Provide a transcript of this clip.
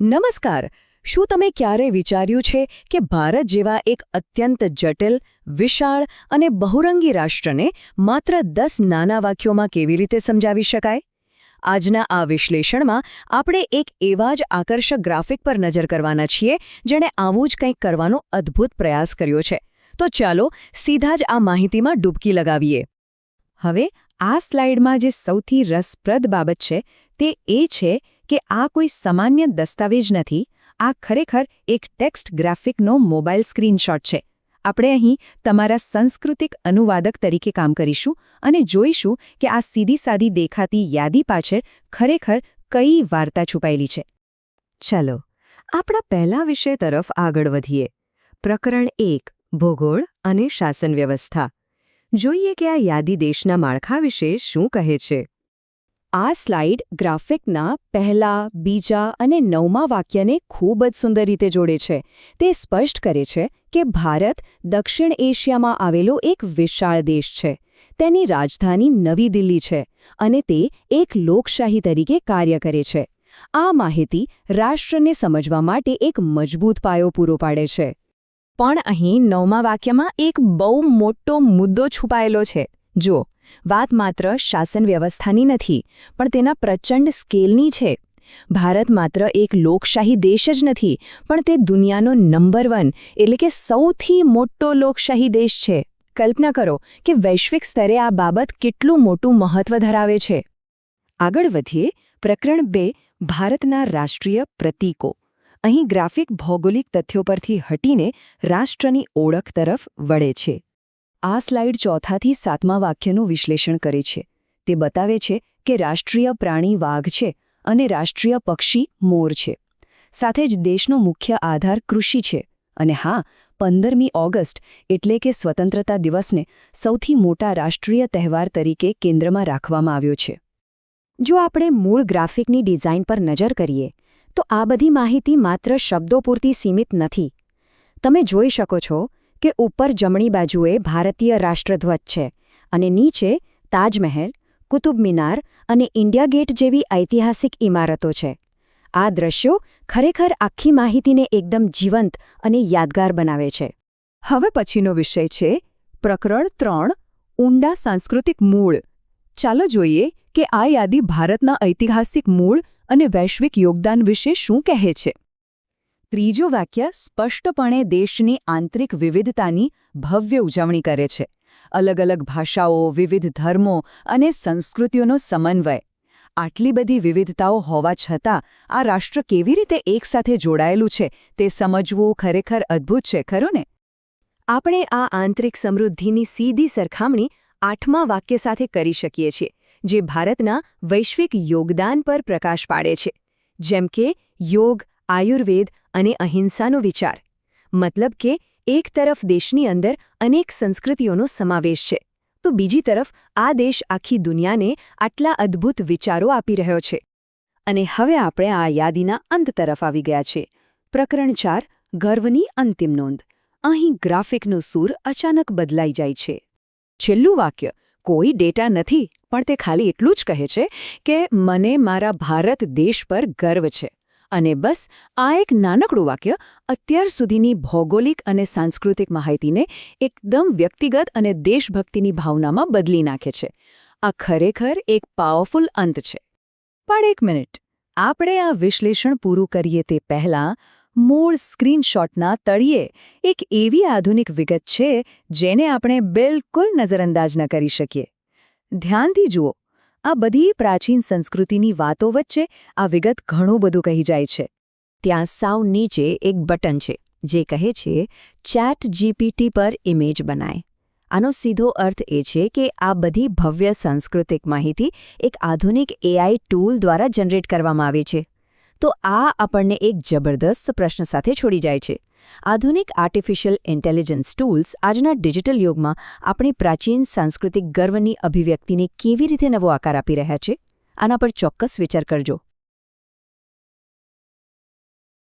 નમસ્કાર. શું તમે ક્યારેય વિચાર્યું છે કે ભારત જેવા એક અત્યંત જટિલ, વિશાળ અને બહુરંગી રાષ્ટ્રને માત્ર 10 નાના વાક્યોમાં કેવી રીતે સમજાવી શકાય? આજના આ વિશ્લેષણમાં આપણે એક એવા જ આકર્ષક ગ્રાફિક પર નજર કરવાના છીએ જેણે આવું જ કંઈક કરવાનો અદ્ભુત પ્રયાસ કર્યો છે. તો ચાલો સીધા જ આ માહિતીમાં ડૂબકી લગાવીએ. હવે આ સ્લાઇડમાં જે સૌથી રસપ્રદ બાબત છે તે એ છે કે આ કોઈ સામાન્ય દસ્તાવેજ નથી. આ ખરેખર એક ટેક્સ્ટ ગ્રાફિકનો મોબાઈલ સ્ક્રીનશોટ છે. આપણે અહીં તમારા સાંસ્કૃતિક અનુવાદક તરીકે કામ કરીશું અને જોઈશું કે આ સીધી સાદી દેખાતી યાદી પાછળ ખરેખર કઈ વાર્તા છુપાયેલી છે. ચાલો આપણા પહેલા વિષય તરફ આગળ વધીએ. પ્રકરણ 1 ભૂગોળ અને શાસન વ્યવસ્થા. જોઈએ કે આ યાદી દેશના માળખા વિશે શું કહે છે. આ સ્લાઇડ ગ્રાફિકના પહેલા, બીજા અને 9મા વાક્યને ખૂબ જ સુંદર રીતે જોડે છે. તે સ્પષ્ટ કરે છે કે ભારત દક્ષિણ એશિયામાં આવેલો એક વિશાળ દેશ છે. તેની રાજધાની નવી દિલ્હી છે અને તે એક લોકશાહી તરીકે કાર્ય કરે છે. આ માહિતી રાષ્ટ્રને સમજવા માટે એક મજબૂત પાયો પૂરો પાડે છે. પણ અહીં 9મા વાક્યમાં એક બહુ મોટો મુદ્દો છુપાયેલો છે. જો વાત માત્ર શાસન વ્યવસ્થાની નથી, પણ તેના પ્રચંડ સ્કેલની છે. ભારત માત્ર એક લોકશાહી દેશ જ નથી, પણ તે દુનિયાનો નંબર 1 એટલે કે સૌથી મોટો લોકશાહી દેશ છે. કલ્પના કરો કે વૈશ્વિક સ્તરે આ બાબત કેટલું મોટું મહત્વ ધરાવે છે. આગળ વધીએ. પ્રકરણ 2 ભારતના રાષ્ટ્રીય પ્રતીકો. અહીં ગ્રાફિક ભૌગોલિક તથ્યો પરથી હટીને રાષ્ટ્રની ઓળખ તરફ વળે છે. આ સ્લાઇડ 4થી 7મા વાક્યનું વિશ્લેષણ કરે છે. તે બતાવે છે કે રાષ્ટ્રીય પ્રાણી વાઘ છે અને રાષ્ટ્રીય પક્ષી મોર છે. સાથે જ દેશનો મુખ્ય આધાર કૃષિ છે. અને હા, 15મી ઓગસ્ટ એટલે કે સ્વતંત્રતા દિવસને સૌથી મોટા રાષ્ટ્રીય તહેવાર તરીકે કેન્દ્રમાં રાખવામાં આવ્યો છે. જો આપણે મૂળ ગ્રાફિકની ડિઝાઇન પર નજર કરીએ તો આ બધી માહિતી માત્ર શબ્દો પૂરતી સીમિત નથી. તમે જોઈ શકો છો કે ઉપર જમણી બાજુએ ભારતીય રાષ્ટ્રધ્વજ છે અને નીચે તાજમહેલ, કુતુબ મિનાર અને ઇન્ડિયા ગેટ જેવી ઐતિહાસિક ઇમારતો છે. આ દ્રશ્યો ખરેખર આખી માહિતીને એકદમ જીવંત અને યાદગાર બનાવે છે. હવે પછીનો વિષય છે પ્રકરણ 3 ઊંડા સાંસ્કૃતિક મૂળ. ચાલો જોઈએ કે આ યાદી ભારતના ઐતિહાસિક મૂળ અને વૈશ્વિક યોગદાન વિશે શું કહે છે. ત્રીજો વાક્ય સ્પષ્ટપણે દેશની આંતરિક વિવિધતાની ભવ્ય ઉજવણી કરે છે. અલગ અલગ ભાષાઓ, વિવિધ ધર્મો અને સંસ્કૃતિઓનો સમન્વય. આટલી બધી વિવિધતાઓ હોવા છતાં આ રાષ્ટ્ર કેવી રીતે એકસાથે જોડાયેલું છે તે સમજવું ખરેખર અદ્ભુત છે, ખરું ને? આપણે આ આંતરિક સમૃદ્ધિની સીધી સરખામણી 8મા વાક્ય સાથે કરી શકીએ છીએ, જે ભારતના વૈશ્વિક યોગદાન પર પ્રકાશ પાડે છે. જેમ કે યોગ, આયુર્વેદ અને અહિંસાનો વિચાર. મતલબ કે એક તરફ દેશની અંદર અનેક સંસ્કૃતિઓનો સમાવેશ છે, તો બીજી તરફ આ દેશ આખી દુનિયાને આટલા અદ્ભુત વિચારો આપી રહ્યો છે. અને હવે આપણે આ યાદીના અંત તરફ આવી ગયા છે. પ્રકરણ 4 ગર્વની અંતિમ નોંધ. અહીં ગ્રાફિકનો સૂર અચાનક બદલાઈ જાય છે. છેલ્લું વાક્ય કોઈ ડેટા નથી, પણ તે ખાલી એટલું જ કહે છે કે મને મારા ભારત દેશ પર ગર્વ છે. અને બસ આ એક નાનકડું વાક્ય અત્યાર સુધીની ભૌગોલિક અને સાંસ્કૃતિક માહિતીને એકદમ વ્યક્તિગત અને દેશભક્તિની ભાવનામાં બદલી નાખે છે. આ ખરેખર એક પાવરફુલ અંત છે. પણ એક મિનિટ, આપણે આ વિશ્લેષણ પૂરું કરીએ તે પહેલાં મૂળ સ્ક્રીનશોટના તળિયે એક એવી આધુનિક વિગત છે જેને આપણે બિલકુલ નજરઅંદાજ ન કરી શકીએ. ધ્યાનથી જુઓ. આ બધી પ્રાચીન સંસ્કૃતિની વાતો વચ્ચે આ વિગત ઘણું બધું કહી જાય છે. ત્યાં સાવ નીચે એક બટન છે જે કહે છે ચેટ જીપીટી પર ઇમેજ બનાય. આનો સીધો અર્થ એ છે કે આ બધી ભવ્ય સાંસ્કૃતિક માહિતી એક આધુનિક એઆઈ ટૂલ દ્વારા જનરેટ કરવામાં આવી છે. તો આ આપણને એક જબરદસ્ત પ્રશ્ન સાથે છોડી જાય છે. આધુનિક આર્ટિફિશિયલ ઇન્ટેલિજન્સ ટૂલ્સ આજના ડિજિટલ યુગમાં આપણી પ્રાચીન સાંસ્કૃતિક ગર્વની અભિવ્યક્તિને કેવી રીતે નવો આકાર આપી રહ્યા છે? આના પર ચોક્કસ વિચાર કરજો.